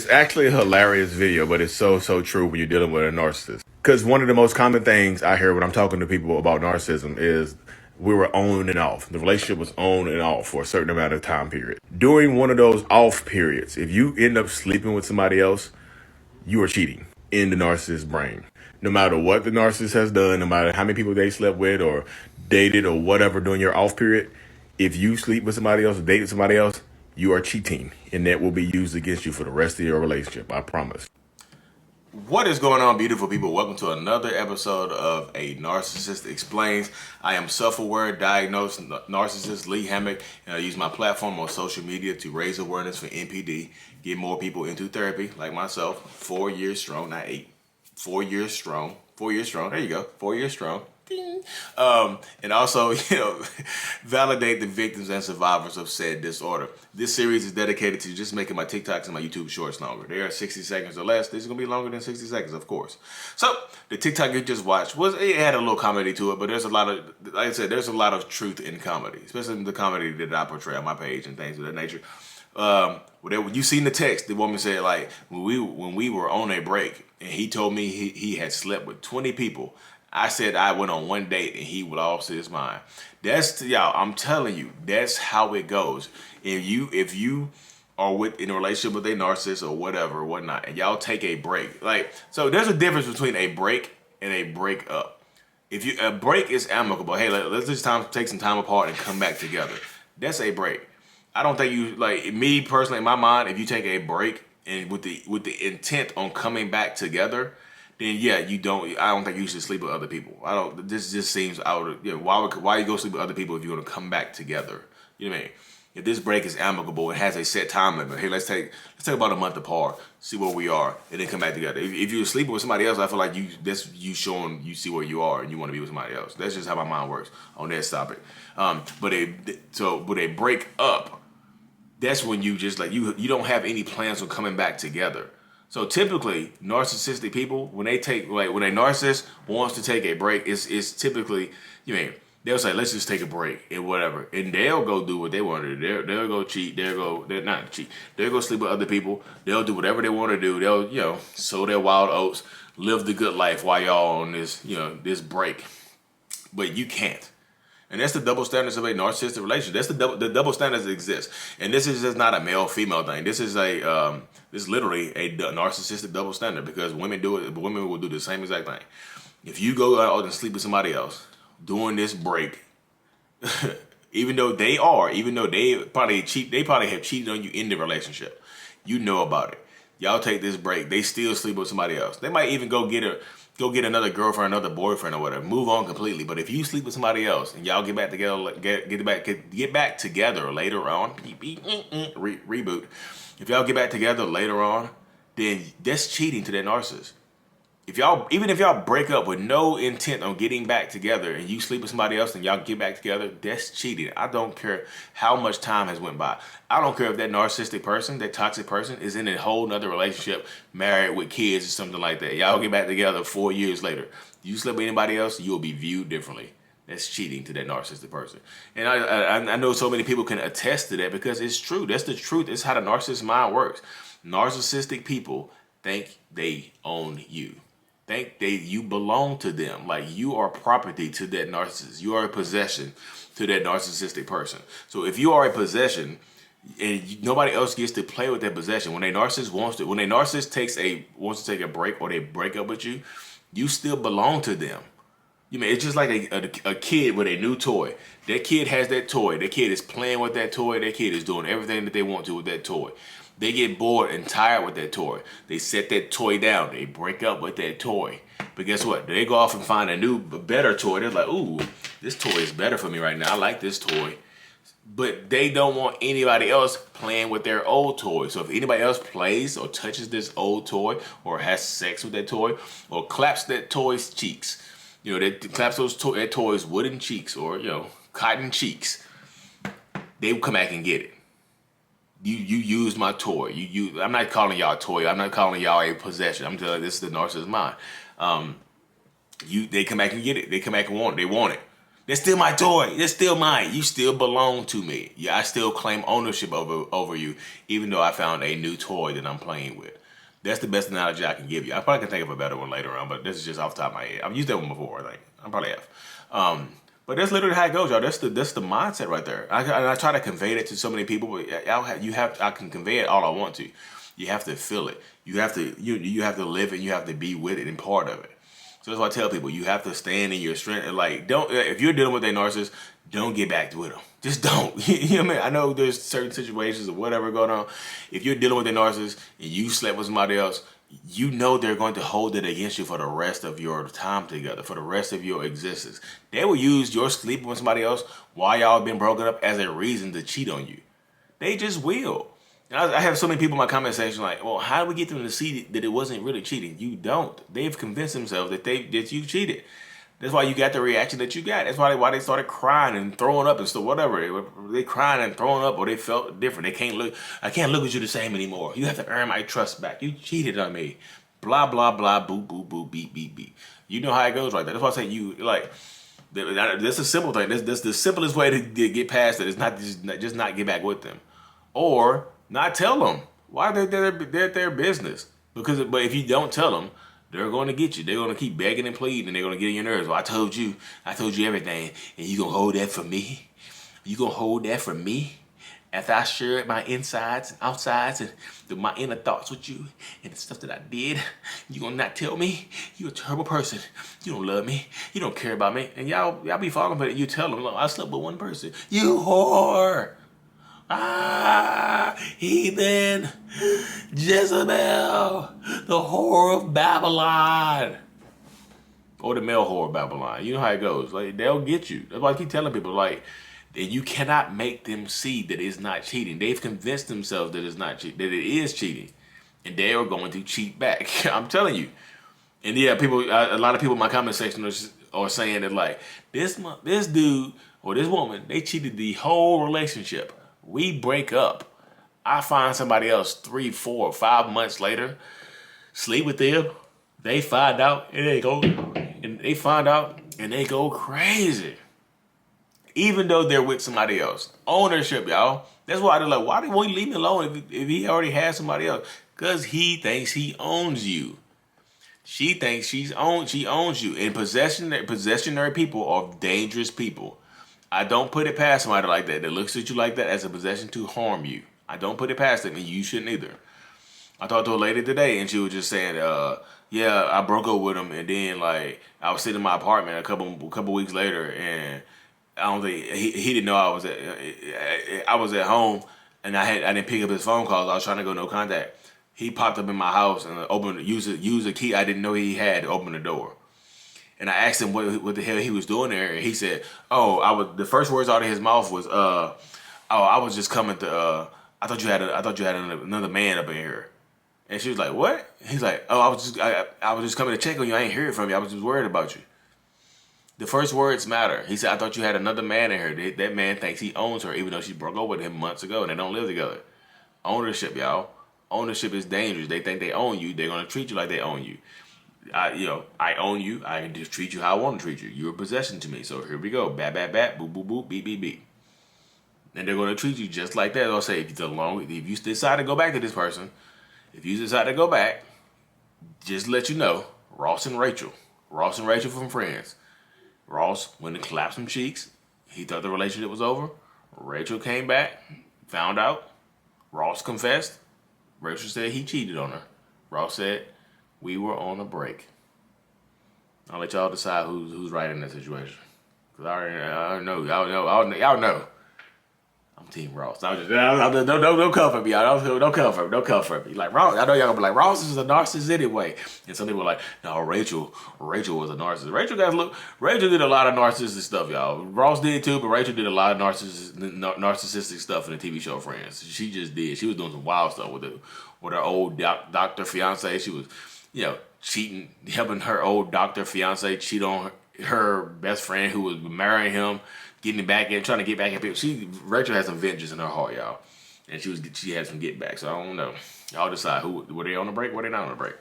It's actually a hilarious video, but it's so true when you're dealing with a narcissist. Because one of the most common things I hear when I'm talking to people about narcissism is we were on and off. The relationship was on and off for a certain amount of time period. During one of those off periods, if you end up sleeping with somebody else, you are cheating in the narcissist's brain. No matter what the narcissist has done, no matter how many people they slept with or dated or whatever during your off period, if you sleep with somebody else or dated somebody else, you are cheating, and that will be used against you for the rest of your relationship. I promise. What is going on, beautiful people? Welcome to another episode of A Narcissist Explains. I am self-aware, diagnosed narcissist Lee Hammock, and I use my platform on social media to raise awareness for NPD, get more people into therapy like myself. 4 years strong, not 8. 4 years strong. 4 years strong. There you go. 4 years strong. And also, validate the victims and survivors of said disorder. This series is dedicated to just making my TikToks and my YouTube shorts longer. They are 60 seconds or less. This is going to be longer than 60 seconds, of course. So, the TikTok you just watched, it had a little comedy to it, but there's a lot of, like I said, there's a lot of truth in comedy, especially in the comedy that I portray on my page and things of that nature. You seen the text, the woman said, like, when we were on a break, and he told me he had slept with 20 people. I said I went on one date and he lost his mind. That's, y'all, I'm telling you, that's how it goes. If you are in a relationship with a narcissist or whatnot, and y'all take a break, so there's a difference between a break and a break up. A break is amicable. Hey, let's just take some time apart and come back together. That's a break. I don't think you, like me personally, in my mind, if you take a break and with the intent on coming back together, then yeah, I don't think you should sleep with other people. This just seems out of, why you go sleep with other people if you're going to come back together? You know what I mean? If this break is amicable, it has a set time limit. Hey, let's take about a month apart, see where we are, and then come back together. If you're sleeping with somebody else, I feel like you showing you see where you are and you want to be with somebody else. That's just how my mind works on that topic. But a break up, that's when you just you don't have any plans on coming back together. So typically, narcissistic people, when a narcissist wants to take a break, it's typically, they'll say, let's just take a break and whatever. And they'll go do what they want to do. They'll go cheat. They'll go sleep with other people. They'll do whatever they want to do. They'll, sow their wild oats, live the good life while y'all on this, this break. But you can't. And that's the double standards of a narcissistic relationship. That's the double standards that exist. And this is just not a male-female thing. This is literally a narcissistic double standard, because women do it, but women will do the same exact thing. If you go out and sleep with somebody else during this break, even though they probably have cheated on you in the relationship, you know about it. Y'all take this break, they still sleep with somebody else. They might even go get another girlfriend, another boyfriend, or whatever. Move on completely. But if you sleep with somebody else and y'all get back together, get back together later on, reboot. If y'all get back together later on, then that's cheating to that narcissist. Even if y'all break up with no intent on getting back together and you sleep with somebody else and y'all get back together, that's cheating. I don't care how much time has went by. I don't care if that narcissistic person, that toxic person, is in a whole nother relationship, married with kids or something like that. Y'all get back together 4 years later. You sleep with anybody else, you'll be viewed differently. That's cheating to that narcissistic person. And I know so many people can attest to that, because it's true. That's the truth. It's how the narcissist mind works. Narcissistic people think they own you. Think you belong to them, like you are property to that narcissist. You are a possession to that narcissistic person. So if you are a possession and nobody else gets to play with that possession, when a narcissist wants to take a break or they break up with you, you still belong to them. It's just like a kid with a new toy. That kid has that toy. That kid is playing with that toy. That kid is doing everything that they want to with that toy. They get bored and tired with that toy. They set that toy down. They break up with that toy. But guess what? They go off and find a better toy. They're like, ooh, this toy is better for me right now. I like this toy. But they don't want anybody else playing with their old toy. So if anybody else plays or touches this old toy or has sex with that toy or claps that toy's cheeks, that claps that toy's wooden cheeks or, cotton cheeks, they will come back and get it. You used my toy. I'm not calling y'all a toy. I'm not calling y'all a possession. I'm telling you, this is the narcissist mind. They come back and get it. They come back and want it. They want it. That's still my toy. It's still mine. You still belong to me. Yeah, I still claim ownership over you, even though I found a new toy that I'm playing with. That's the best analogy I can give you. I probably can think of a better one later on, but this is just off the top of my head. I've used that one before, I think. I probably have. But that's literally how it goes, y'all. That's the mindset right there. I try to convey that to so many people, but I can convey it all I want to. You have to feel it. You have to you have to live it. You have to be with it and part of it. So that's why I tell people, you have to stand in your strength. And like, don't, if you're dealing with a narcissist, don't get back with them. Just don't. You know what I mean? I know there's certain situations or whatever going on. If you're dealing with a narcissist and you slept with somebody else, you know they're going to hold it against you for the rest of your time together, for the rest of your existence. They will use your sleeping with somebody else while y'all been broken up as a reason to cheat on you. They just will. I have so many people in my comment section like, well, how do we get them to see that it wasn't really cheating? You don't. They've convinced themselves that you cheated. That's why you got the reaction that you got. That's why they started crying and throwing up and stuff, whatever. They crying and throwing up, or they felt different. I can't look at you the same anymore. You have to earn my trust back. You cheated on me. Blah, blah, blah, boo, boo, boo, beep, beep, beep. You know how it goes right there. That's why I say you, like, this is a simple thing. This the simplest way to get past it is just not get back with them. Or not tell them. Why? They're their business. But if you don't tell them, they're going to get you. They're going to keep begging and pleading, and they're going to get in your nerves. Well, I told you everything, and you going to hold that for me? You going to hold that for me? After I shared my insides and outsides and my inner thoughts with you and the stuff that I did, you going to not tell me? You a terrible person. You don't love me. You don't care about me. And y'all be falling for it. You tell them, look, I slept with one person. You whore. Heathen, Jezebel, the whore of Babylon, or the male whore of Babylon. You know how it goes. Like, they'll get you. That's why I keep telling people, like, that you cannot make them see that it's not cheating. They've convinced themselves that it's not cheating, that it is cheating, and they are going to cheat back. I'm telling you. And yeah, a lot of people in my comment section are saying that, like, this dude or this woman, they cheated the whole relationship. We break up. I find somebody else 3, 4, 5 months later, sleep with them. They find out and they go crazy. Even though they're with somebody else. Ownership, y'all. That's why they're like, why won't he leave me alone if he already has somebody else? Because he thinks he owns you. She thinks she owns you. And possessionary people are dangerous people. I don't put it past somebody like that looks at you like that as a possession to harm you. I don't put it past them, and you shouldn't either. I talked to a lady today, and she was just saying, yeah, I broke up with him, and then, like, I was sitting in my apartment a couple weeks later, and I don't think he didn't know I was at home, and I didn't pick up his phone calls. I was trying to go no contact. He popped up in my house and used a key I didn't know he had to open the door. And I asked him what the hell he was doing there, and he said, the first words out of his mouth was, I was just coming to, I thought you had another man up in here. And she was like, what? He's like, I was just coming to check on you. I ain't hearing from you. I was just worried about you. The first words matter. He said, I thought you had another man in here. That man thinks he owns her, even though she broke up with him months ago and they don't live together. Ownership, y'all. Ownership is dangerous. They think they own you. They're going to treat you like they own you. I own you. I can just treat you how I want to treat you. You're a possession to me. So here we go. Bat, bat, bat, boop, boop, boop, beep, beep, beep. And they're going to treat you just like that. They'll say, if you decide to go back to this person, just let you know, Ross and Rachel from Friends. Ross went and clapped some cheeks. He thought the relationship was over. Rachel came back, found out. Ross confessed. Rachel said he cheated on her. Ross said, we were on a break. I'll let y'all decide who's right in that situation. Cause I know. Y'all know. I'm Team Ross. Don't come for me, y'all. Don't come for me. Like Ross, I know y'all gonna be like, Ross is a narcissist anyway. And some people are like, no, Rachel was a narcissist. Rachel did a lot of narcissistic stuff, y'all. Ross did too, but Rachel did a lot of narcissistic stuff in the TV show Friends. She just did. She was doing some wild stuff with her old doctor fiance. She was, cheating, helping her old doctor fiance cheat on her best friend who was marrying him, getting it back in, trying to get back at people. Rachel has some vengeance in her heart, y'all, and she had some get back. So I don't know. Y'all decide were they on the break, were they not on the break?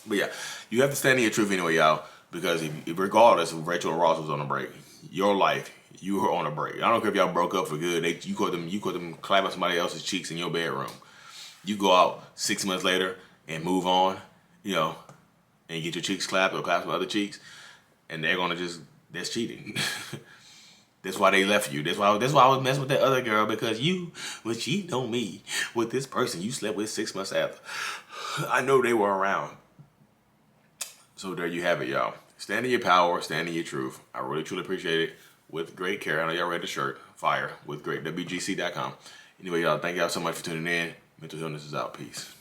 But yeah, you have to stand in your truth anyway, y'all, because if regardless if Rachel or Ross was on the break, your life, you were on a break. I don't care if y'all broke up for good. You caught them clapping somebody else's cheeks in your bedroom. You go out 6 months later and move on, you know, and get your cheeks clapped or clap some other cheeks, and they're gonna that's cheating. That's why they left you. That's why I was messing with that other girl, because you was cheating on me with this person you slept with 6 months after. I know they were around. So there you have it, y'all. Stand in your power, stand in your truth. I really truly appreciate it. With great care. I know y'all read the shirt. Fire with great WGC.com. Anyway, y'all, thank y'all so much for tuning in. Mental Illness is out. Peace.